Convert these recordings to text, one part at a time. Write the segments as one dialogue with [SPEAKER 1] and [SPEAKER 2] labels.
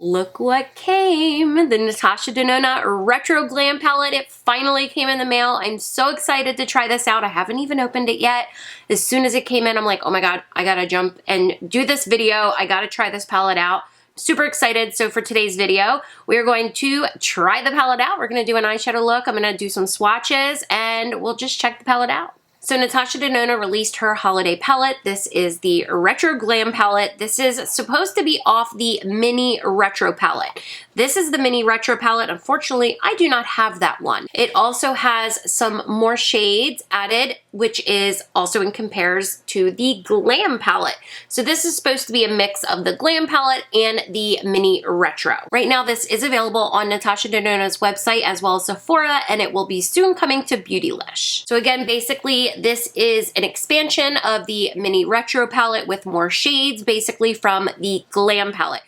[SPEAKER 1] Look what came, the Natasha Denona Retro Glam Palette. It finally came in the mail. I'm so excited to try this out. I haven't even opened it yet. As soon as it came in, I'm like, oh my God, I gotta jump and do this video. I gotta try this palette out. Super excited. So for today's video, we are going to try the palette out. We're gonna do an eyeshadow look. I'm gonna do some swatches and we'll just check the palette out. So Natasha Denona released her holiday palette. This is the Retro Glam palette. This is supposed to be off the Mini Retro palette. This is the Mini Retro palette. Unfortunately, I do not have that one. It also has some more shades added, which is also in compares to the Glam palette. So this is supposed to be a mix of the Glam palette and the Mini Retro. Right now, this is available on Natasha Denona's website as well as Sephora, and it will be soon coming to Beautylish. So again, basically, this is an expansion of the Mini Retro palette with more shades, basically from the Glam palette.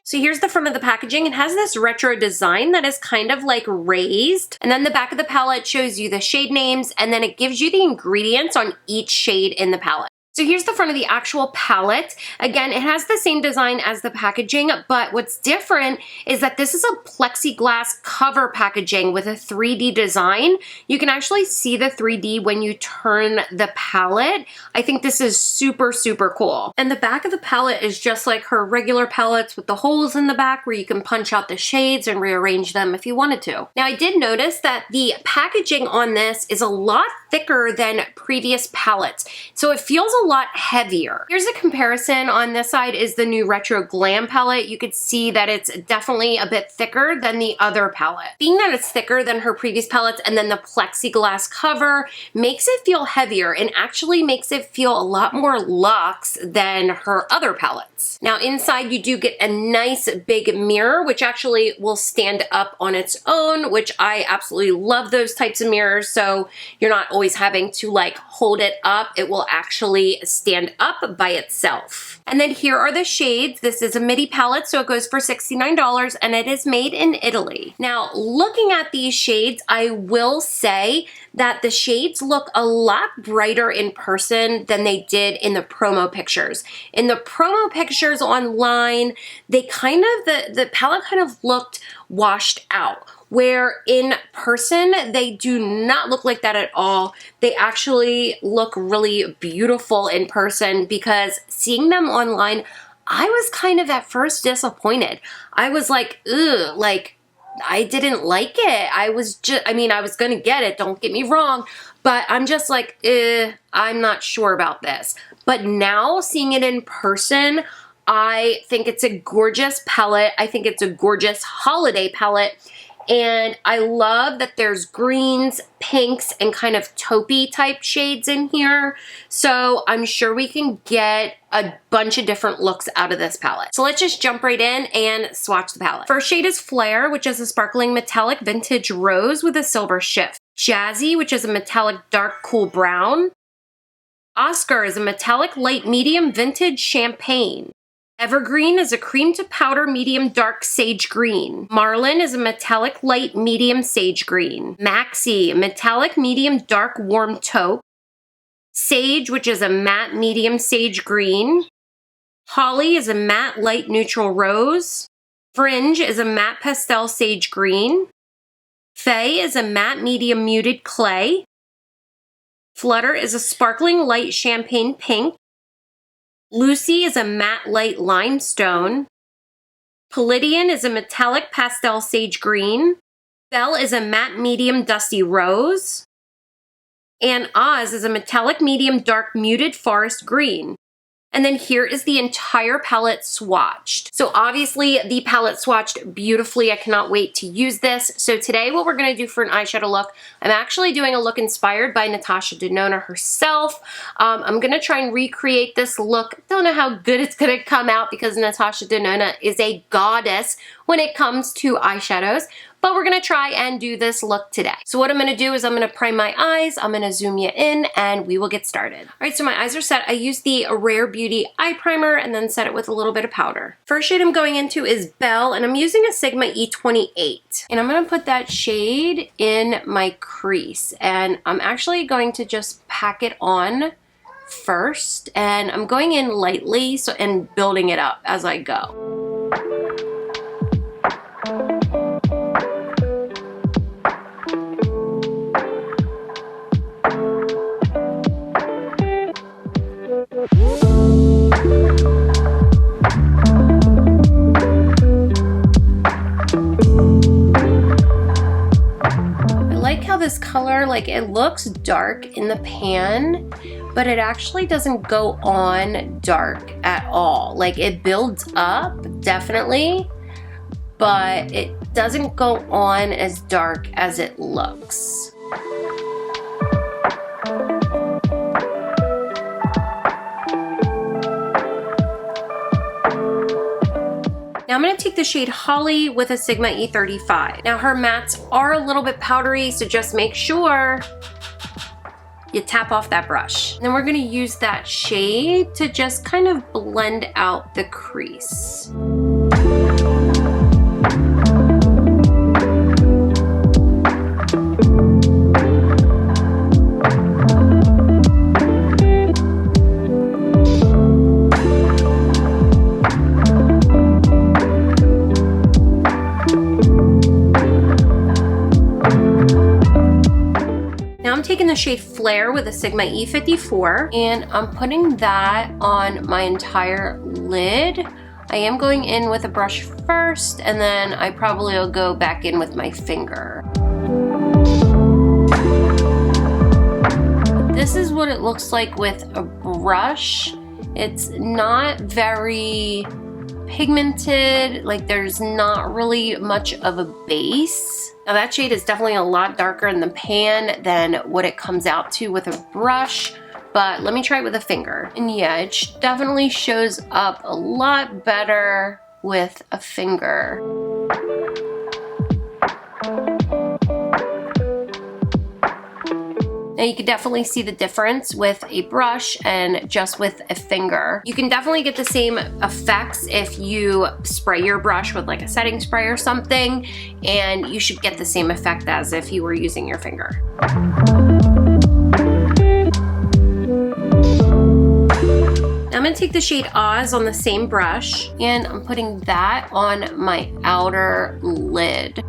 [SPEAKER 1] So here's the front of the packaging. It has this retro design that is kind of like raised. And then the back of the palette shows you the shade names, and then it gives you the ingredients on each shade in the palette. So here's the front of the actual palette. Again, it has the same design as the packaging, but what's different is that this is a plexiglass cover packaging with a 3D design. You can actually see the 3D when you turn the palette. I think this is super, super cool. And the back of the palette is just like her regular palettes with the holes in the back where you can punch out the shades and rearrange them if you wanted to. Now, I did notice that the packaging on this is a lot thicker than previous palettes. So it feels a lot heavier. Here's a comparison. On this side is the new Retro Glam palette. You could see that it's definitely a bit thicker than the other palette. Being that it's thicker than her previous palettes and then the plexiglass cover makes it feel heavier and actually makes it feel a lot more luxe than her other palettes. Now inside you do get a nice big mirror, which actually will stand up on its own, which I absolutely love those types of mirrors. So you're not always having to like hold it up. It will actually stand up by itself. And then here are the shades. This is a midi palette, so it goes for $69 and it is made in Italy. Now, looking at these shades, I will say that the shades look a lot brighter in person than they did in the promo pictures. In the promo pictures online, they kind of, the palette kind of looked washed out, where in person, they do not look like that at all. They actually look really beautiful in person, because seeing them online, I was kind of at first disappointed. I was like, ugh, like, I didn't like it. I was gonna get it, don't get me wrong, but I'm just like, I'm not sure about this. But now seeing it in person, I think it's a gorgeous palette. I think it's a gorgeous holiday palette. And I love that there's greens, pinks, and kind of taupey type shades in here. So I'm sure we can get a bunch of different looks out of this palette. So let's just jump right in and swatch the palette. First shade is Flare, which is a sparkling metallic vintage rose with a silver shift. Jazzy, which is a metallic dark cool brown. Oscar is a metallic light medium vintage champagne. Evergreen is a cream to powder medium dark sage green. Marlin is a metallic light medium sage green. Maxi, metallic medium dark warm taupe. Sage, which is a matte medium sage green. Holly is a matte light neutral rose. Fringe is a matte pastel sage green. Faye is a matte medium muted clay. Flutter is a sparkling light champagne pink. Lucy is a matte light limestone. Palladian is a metallic pastel sage green. Belle is a matte medium dusty rose. And Oz is a metallic medium dark muted forest green. And then here is the entire palette swatched. So obviously the palette swatched beautifully. I cannot wait to use this. So today what we're gonna do for an eyeshadow look, I'm actually doing a look inspired by Natasha Denona herself. I'm gonna try and recreate this look. Don't know how good it's gonna come out because Natasha Denona is a goddess when it comes to eyeshadows. But we're gonna try and do this look today. So what I'm gonna do is I'm gonna prime my eyes, I'm gonna zoom you in, and we will get started. All right, so my eyes are set. I used the Rare Beauty eye primer and then set it with a little bit of powder. First shade I'm going into is Belle, and I'm using a Sigma E28. And I'm gonna put that shade in my crease, and I'm actually going to just pack it on first, and I'm going in lightly and building it up as I go. color, like it looks dark in the pan, but it actually doesn't go on dark at all. Like it builds up, definitely, but it doesn't go on as dark as it looks. Now I'm going to take the shade Holly with a Sigma E35. Now her mattes are a little bit powdery, so just make sure you tap off that brush. And then we're going to use that shade to just kind of blend out the crease. Taking the shade Flare with a Sigma E54, and I'm putting that on my entire lid. I am going in with a brush first, and then I probably will go back in with my finger. This is what it looks like with a brush. It's not very pigmented, like there's not really much of a base. Now that shade is definitely a lot darker in the pan than what it comes out to with a brush, but let me try it with a finger. And yeah, it definitely shows up a lot better with a finger. Now you can definitely see the difference with a brush and just with a finger. You can definitely get the same effects if you spray your brush with like a setting spray or something, and you should get the same effect as if you were using your finger. Now I'm gonna take the shade Oz on the same brush, and I'm putting that on my outer lid.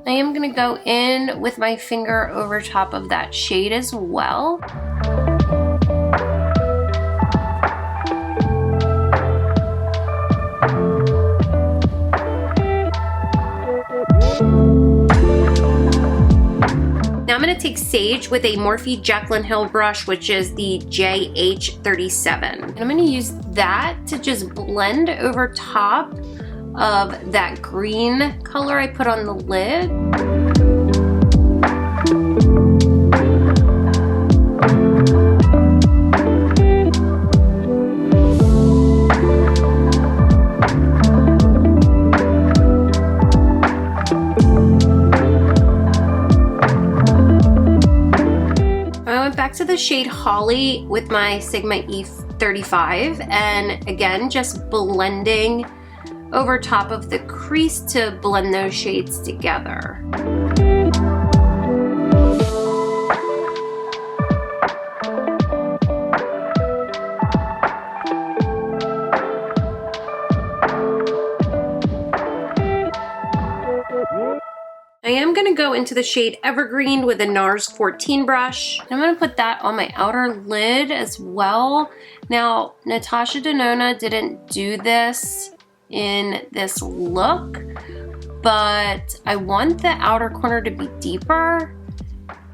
[SPEAKER 1] I am going to go in with my finger over top of that shade as well. Now I'm going to take Sage with a Morphe Jaclyn Hill brush, which is the JH37. And I'm going to use that to just blend over top of that green color I put on the lid. I went back to the shade Holly with my Sigma E35, and again, just blending over top of the crease to blend those shades together. I am going to go into the shade Evergreen with a NARS 14 brush. I'm going to put that on my outer lid as well. Now, Natasha Denona didn't do this in this look, but I want the outer corner to be deeper,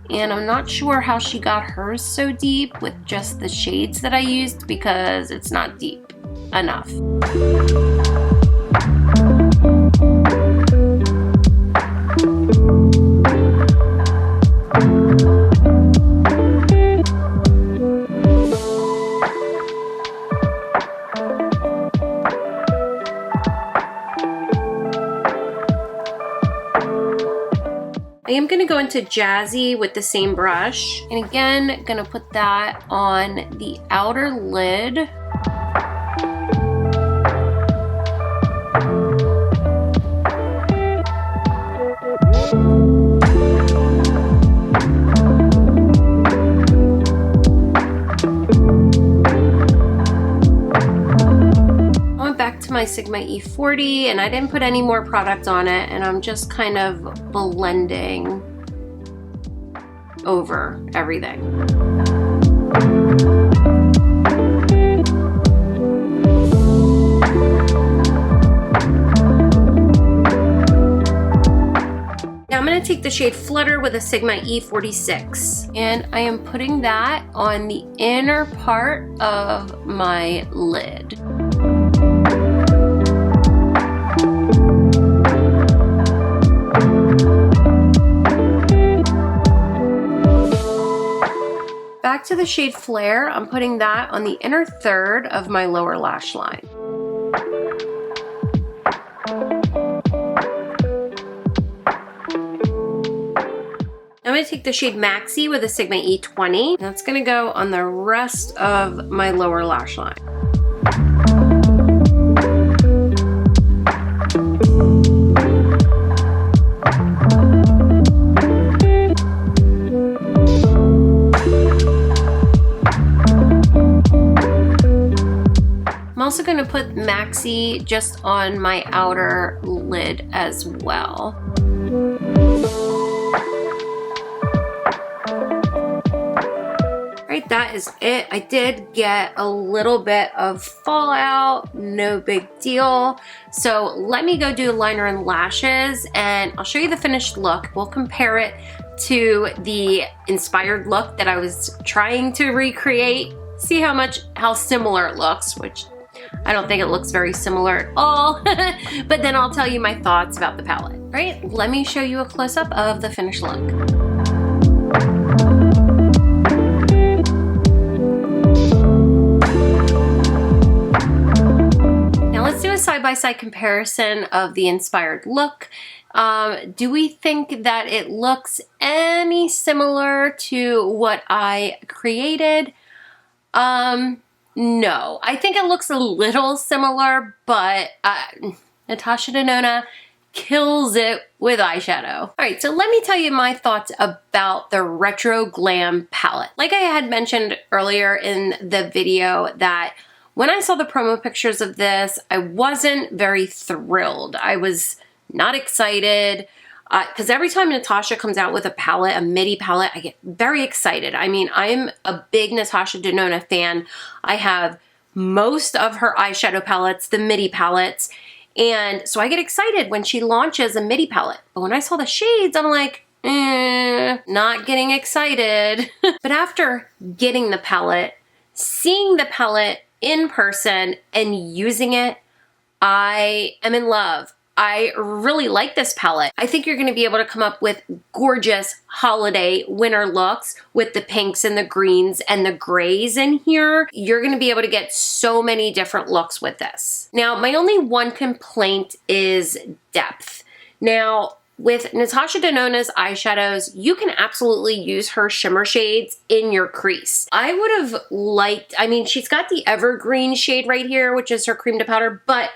[SPEAKER 1] and I'm not sure how she got hers so deep with just the shades that I used, because it's not deep enough. I am going to go into Jazzy with the same brush, and again, going to put that on the outer lid. My Sigma E40, and I didn't put any more product on it, and I'm just kind of blending over everything. Now I'm going to take the shade Flutter with a Sigma E46, and I am putting that on the inner part of my lid. Back to the shade Flare, I'm putting that on the inner third of my lower lash line. I'm going to take the shade Maxi with a Sigma E20. That's going to go on the rest of my lower lash line. I'm also going to put Maxi just on my outer lid as well. Right, that is it. I did get a little bit of fallout, no big deal. So let me go do liner and lashes and I'll show you the finished look. We'll compare it to the inspired look that I was trying to recreate. See how similar it looks, which I don't think it looks very similar at all. But then I'll tell you my thoughts about the palette. All right, let me show you a close-up of the finished look. Side-by-side comparison of the inspired look. Do we think that it looks any similar to what I created? No. I think it looks a little similar, but Natasha Denona kills it with eyeshadow. All right, so let me tell you my thoughts about the Retro Glam palette. Like I had mentioned earlier in the video, that when I saw the promo pictures of this, I wasn't very thrilled. I was not excited because every time Natasha comes out with a palette, a midi palette, I get very excited. I mean, I'm a big Natasha Denona fan. I have most of her eyeshadow palettes, the midi palettes, and so I get excited when she launches a midi palette. But when I saw the shades, I'm like, not getting excited. But after getting the palette, seeing the palette in person and using it, I am in love. I really like this palette. I think you're going to be able to come up with gorgeous holiday winter looks with the pinks and the greens and the grays in here. You're going to be able to get so many different looks with this. Now, my only one complaint is depth. Now, with Natasha Denona's eyeshadows, you can absolutely use her shimmer shades in your crease. I would have liked, I mean, she's got the evergreen shade right here, which is her cream to powder, but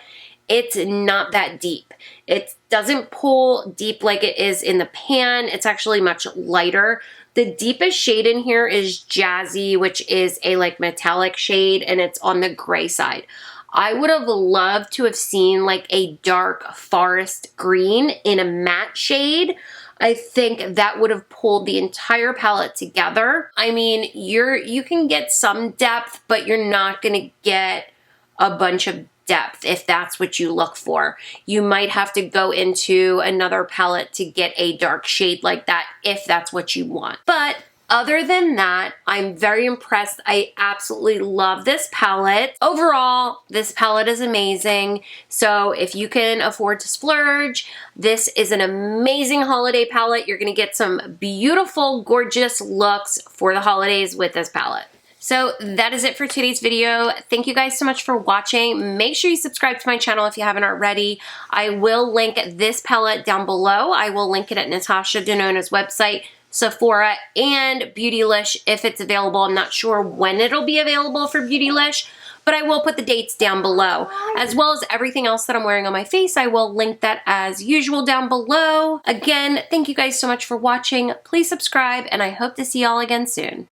[SPEAKER 1] it's not that deep. It doesn't pull deep like it is in the pan. It's actually much lighter. The deepest shade in here is Jazzy, which is a like metallic shade, and it's on the gray side. I would have loved to have seen like a dark forest green in a matte shade. I think that would have pulled the entire palette together. I mean, you can get some depth, but you're not gonna get a bunch of depth if that's what you look for. You might have to go into another palette to get a dark shade like that if that's what you want. But other than that, I'm very impressed. I absolutely love this palette. Overall, this palette is amazing. So if you can afford to splurge, this is an amazing holiday palette. You're gonna get some beautiful, gorgeous looks for the holidays with this palette. So that is it for today's video. Thank you guys so much for watching. Make sure you subscribe to my channel if you haven't already. I will link this palette down below. I will link it at Natasha Denona's website, Sephora, and Beautylish if it's available. I'm not sure when it'll be available for Beautylish, but I will put the dates down below, as well as everything else that I'm wearing on my face. I will link that as usual down below. Again, thank you guys so much for watching. Please subscribe, and I hope to see y'all again soon.